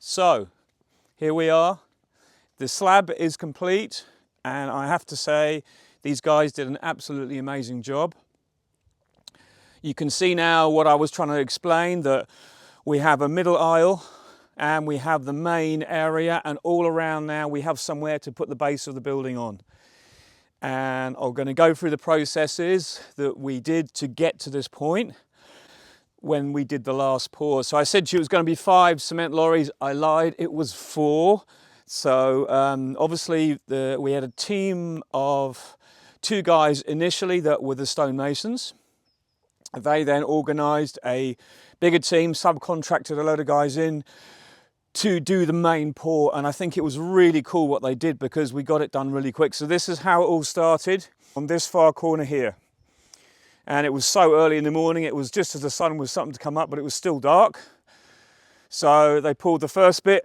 So here we are. The slab is complete, and I have to say these guys did an absolutely amazing job. You can see now what I was trying to explain, that we have a middle aisle and we have the main area, and all around now we have somewhere to put the base of the building on. And I'm going to go through the processes that we did to get to this point when we did the last pour. So I said to you it was going to be 5 cement lorries. I lied, it was 4. So obviously we had a team of 2 guys initially that were the stonemasons. They then organised a bigger team, subcontracted a load of guys in to do the main pour, and I think it was really cool what they did because we got it done really quick. So this is how it all started on this far corner here. And it was so early in the morning, it was just as the sun was starting to come up, but it was still dark. So they pulled the first bit,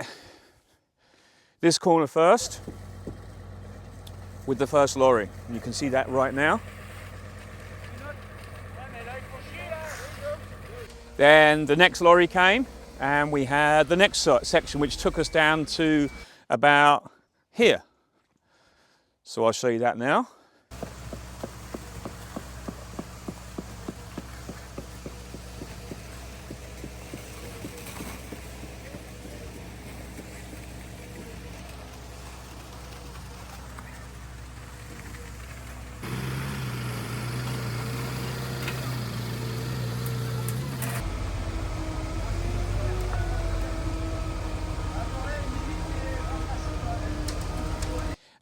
this corner first, with the first lorry. You can see that right now. Then the next lorry came, and we had the next section, which took us down to about here. So I'll show you that now.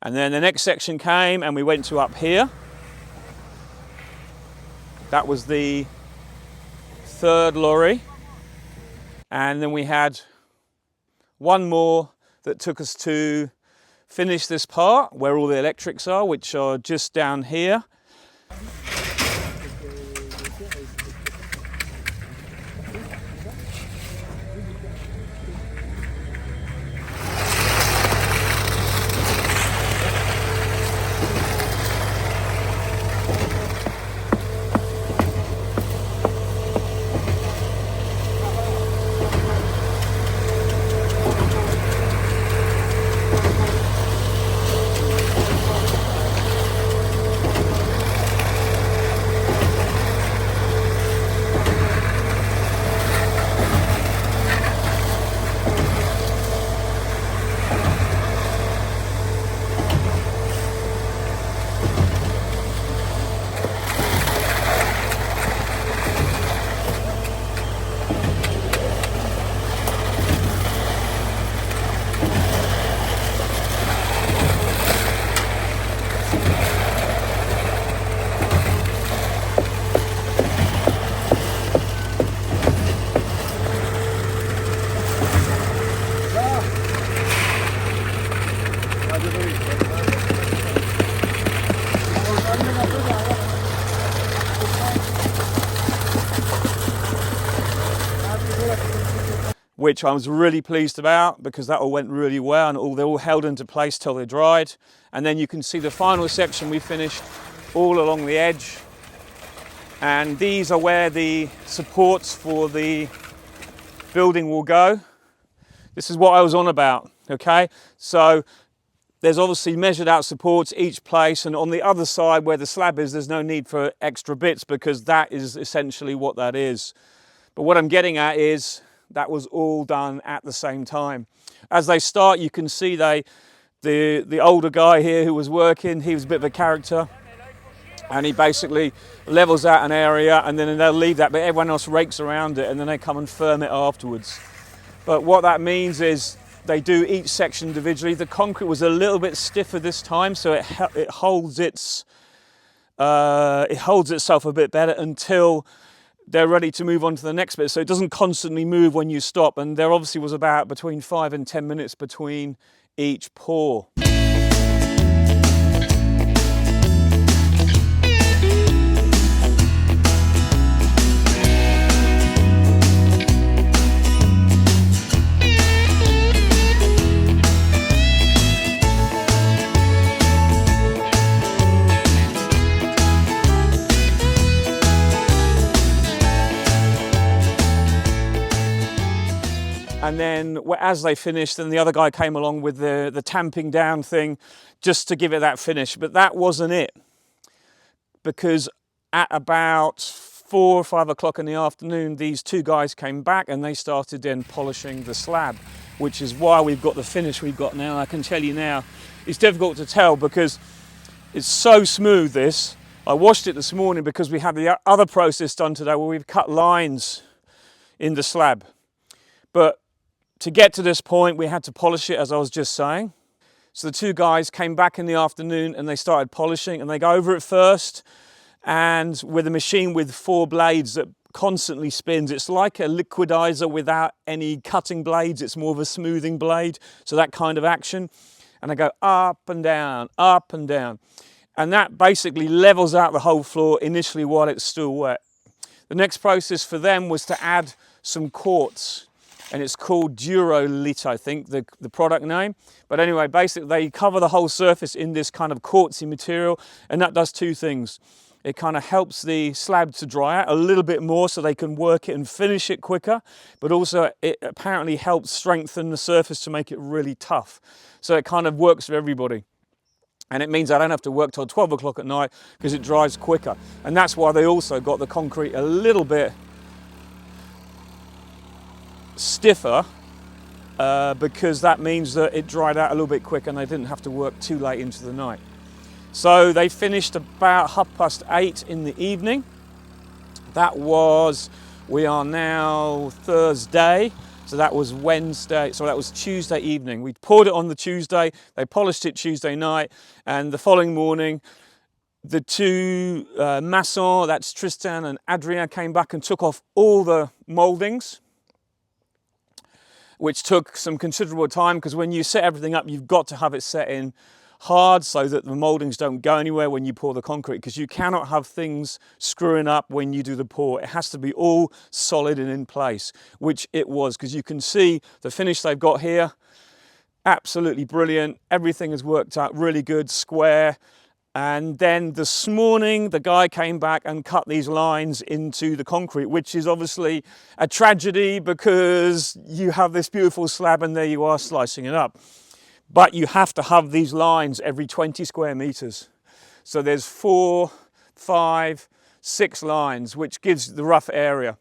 And then the next section came and we went to up here. That was the 3rd lorry. And then we had one more that took us to finish this part where all the electrics are, which are just down here. Which I was really pleased about because that all went really well, and they all held into place till they dried. And then you can see the final section we finished all along the edge. And these are where the supports for the building will go. This is what I was on about, okay? So there's obviously measured out supports each place, and on the other side where the slab is, there's no need for extra bits because that is essentially what that is. But what I'm getting at is that was all done at the same time. As they start, you can see the older guy here who was working, he was a bit of a character, and he basically levels out an area and then they'll leave that, but everyone else rakes around it and then they come and firm it afterwards. But what that means is they do each section individually. The concrete was a little bit stiffer this time, so it holds itself a bit better until they're ready to move on to the next bit, so it doesn't constantly move when you stop. And there obviously was about between 5 and 10 minutes between each pour. And And then as they finished, then the other guy came along with the tamping down thing just to give it that finish. But that wasn't it, because at about 4 or 5 o'clock in the afternoon, these two guys came back and they started then polishing the slab, which is why we've got the finish we've got now. I can tell you now, it's difficult to tell because it's so smooth, this. I washed it this morning because we had the other process done today where we've cut lines in the slab. But to get to this point, we had to polish it, as I was just saying. So the two guys came back in the afternoon and they started polishing, and they go over it first, and with a machine with 4 blades that constantly spins. It's like a liquidizer without any cutting blades. It's more of a smoothing blade, so that kind of action. And I go up and down, up and down. And that basically levels out the whole floor initially while it's still wet. The next process for them was to add some quartz, and it's called Durolit, I think, the product name. But anyway, basically they cover the whole surface in this kind of quartzy material, and that does 2 things. It kind of helps the slab to dry out a little bit more so they can work it and finish it quicker, but also it apparently helps strengthen the surface to make it really tough. So it kind of works for everybody. And it means I don't have to work till 12 o'clock at night because it dries quicker. And that's why they also got the concrete a little bit stiffer, because that means that it dried out a little bit quicker and they didn't have to work too late into the night. So they finished about 8:30 in the evening. That was, we are now Thursday, so that was Wednesday, so that was Tuesday evening. We poured it on the Tuesday, they polished it Tuesday night, and the following morning, the two maçons, that's Tristan and Adrien, came back and took off all the mouldings, which took some considerable time, because when you set everything up, you've got to have it set in hard so that the mouldings don't go anywhere when you pour the concrete, because you cannot have things screwing up when you do the pour. It has to be all solid and in place, which it was, because you can see the finish they've got here. Absolutely brilliant. Everything has worked out really good, square. And then this morning, the guy came back and cut these lines into the concrete, which is obviously a tragedy because you have this beautiful slab and there you are slicing it up. But you have to have these lines every 20 square meters. So there's 4, 5, 6 lines, which gives the rough area.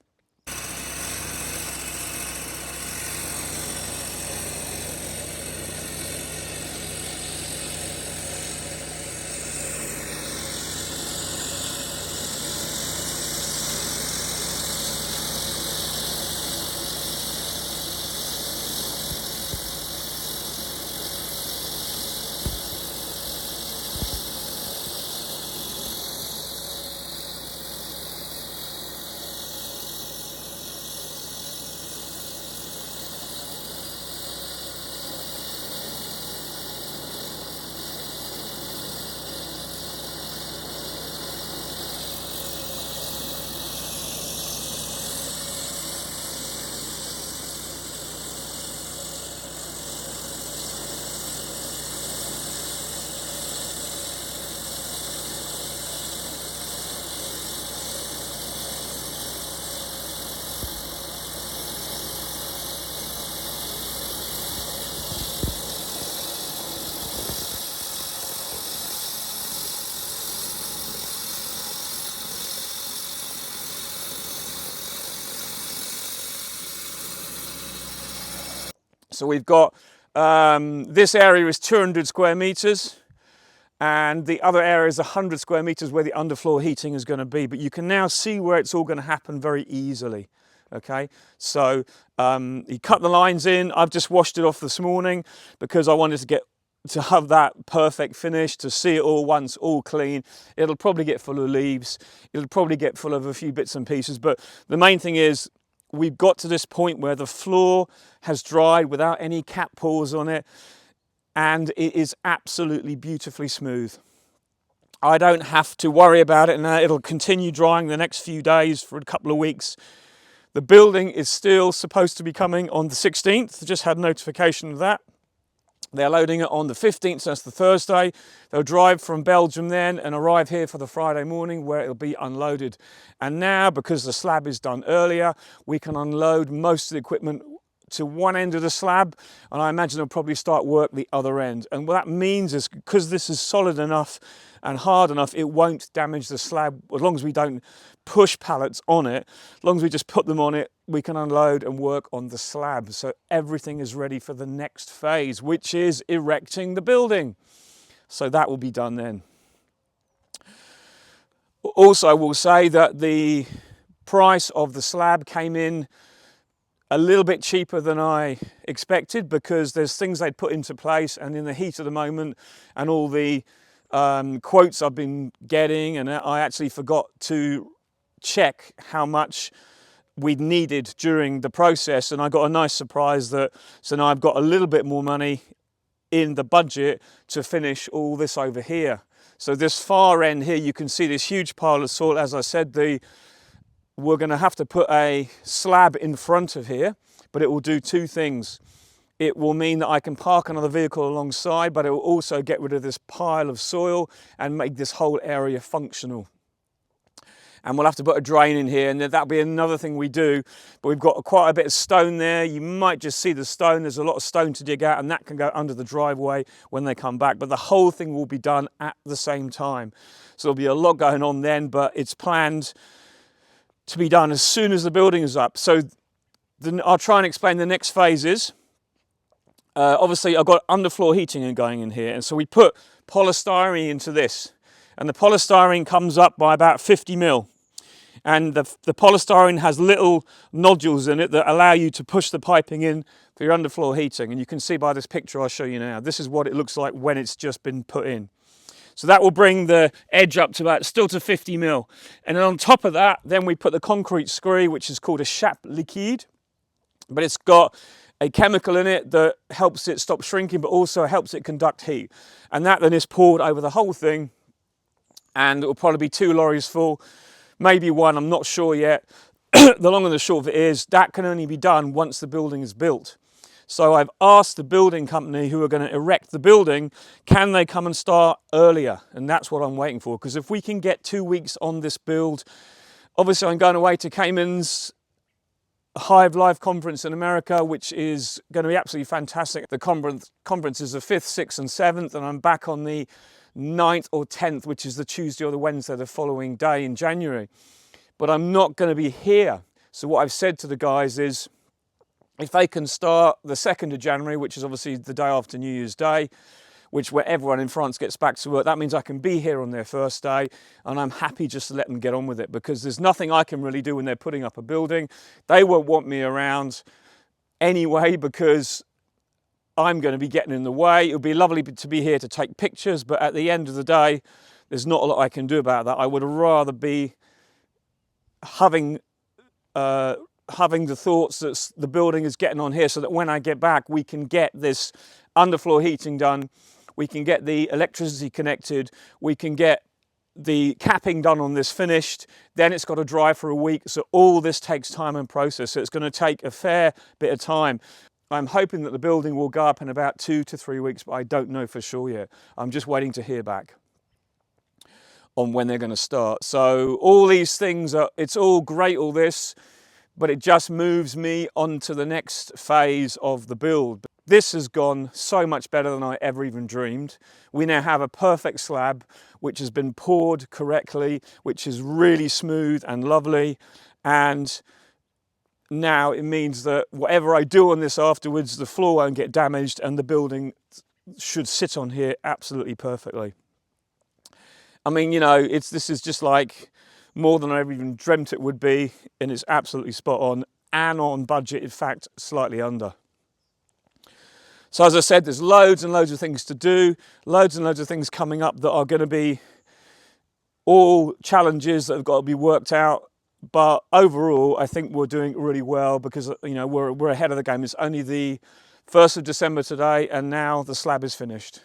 So we've got, this area is 200 square meters and the other area is 100 square meters where the underfloor heating is going to be. But you can now see where it's all going to happen very easily. Okay, so he cut the lines in. I've just washed it off this morning because I wanted to have that perfect finish, to see it all once, all clean. It'll probably get full of leaves. It'll probably get full of a few bits and pieces. But the main thing is, we've got to this point where the floor has dried without any cap pores on it, and it is absolutely beautifully smooth. I don't have to worry about it now. It'll continue drying the next few days for a couple of weeks. The building is still supposed to be coming on the 16th. Just had notification of that. They're loading it on the 15th, so that's the Thursday. They'll drive from Belgium then and arrive here for the Friday morning where it'll be unloaded. And now, because the slab is done earlier, we can unload most of the equipment to one end of the slab, and I imagine they'll probably start work the other end. And what that means is, because this is solid enough and hard enough, it won't damage the slab as long as we don't push pallets on it. As long as we just put them on it, we can unload and work on the slab. So everything is ready for the next phase, which is erecting the building. So that will be done then. Also, I will say that the price of the slab came in a little bit cheaper than I expected, because there's things they'd put into place, and in the heat of the moment and all the quotes I've been getting, and I actually forgot to check how much we'd needed during the process, and I got a nice surprise that, so now I've got a little bit more money in the budget to finish all this over here. So this far end here, you can see this huge pile of soil. As I said, we're going to have to put a slab in front of here, but it will do two things. It will mean that I can park another vehicle alongside, but it will also get rid of this pile of soil and make this whole area functional. And we'll have to put a drain in here, and that'll be another thing we do. But we've got quite a bit of stone there. You might just see the stone. There's a lot of stone to dig out, and that can go under the driveway when they come back. But the whole thing will be done at the same time. So there'll be a lot going on then, but it's planned to be done as soon as the building is up. So I'll try and explain the next phases. Obviously, I've got underfloor heating going in here, and so we put polystyrene into this, and the polystyrene comes up by about 50 mil, and the polystyrene has little nodules in it that allow you to push the piping in for your underfloor heating, and you can see by this picture I'll show you now. This is what it looks like when it's just been put in. So that will bring the edge up to about, still to 50 mil. And then on top of that, then we put the concrete scree, which is called a Chap liquide, but it's got a chemical in it that helps it stop shrinking, but also helps it conduct heat. And that then is poured over the whole thing, and it will probably be 2 lorries full, maybe 1, I'm not sure yet. The long and the short of it is, that can only be done once the building is built. So I've asked the building company who are going to erect the building, can they come and start earlier? And that's what I'm waiting for, because if we can get 2 weeks on this build, obviously I'm going away to Cayman's Hive Live conference in America, which is going to be absolutely fantastic. The conference is the 5th, 6th and 7th, and I'm back on the 9th or 10th, which is the Tuesday or the Wednesday the following day in January. But I'm not going to be here. So what I've said to the guys is, if they can start the 2nd of January, which is obviously the day after New Year's Day, which where everyone in France gets back to work, that means I can be here on their first day, and I'm happy just to let them get on with it, because there's nothing I can really do when they're putting up a building. They won't want me around anyway, because I'm going to be getting in the way. It would be lovely to be here to take pictures, but at the end of the day, there's not a lot I can do about that. I would rather be having the thoughts that the building is getting on here, so that when I get back, we can get this underfloor heating done, we can get the electricity connected, we can get the capping done on this finished, then it's got to dry for a week. So all this takes time and process. So it's going to take a fair bit of time. I'm hoping that the building will go up in about 2 to 3 weeks, but I don't know for sure yet. I'm just waiting to hear back on when they're going to start. So all these things it's all great, all this, but it just moves me on to the next phase of the build. This has gone so much better than I ever even dreamed. We now have a perfect slab, which has been poured correctly, which is really smooth and lovely. And now it means that whatever I do on this afterwards, the floor won't get damaged, and the building should sit on here absolutely perfectly. I mean, you know, this is just like more than I ever even dreamt it would be, and it's absolutely spot on and on budget, in fact, slightly under. So as I said, there's loads and loads of things to do, loads and loads of things coming up that are going to be all challenges that have got to be worked out. But overall, I think we're doing really well, because, you know, we're ahead of the game. It's only the 1st of December today, and now the slab is finished.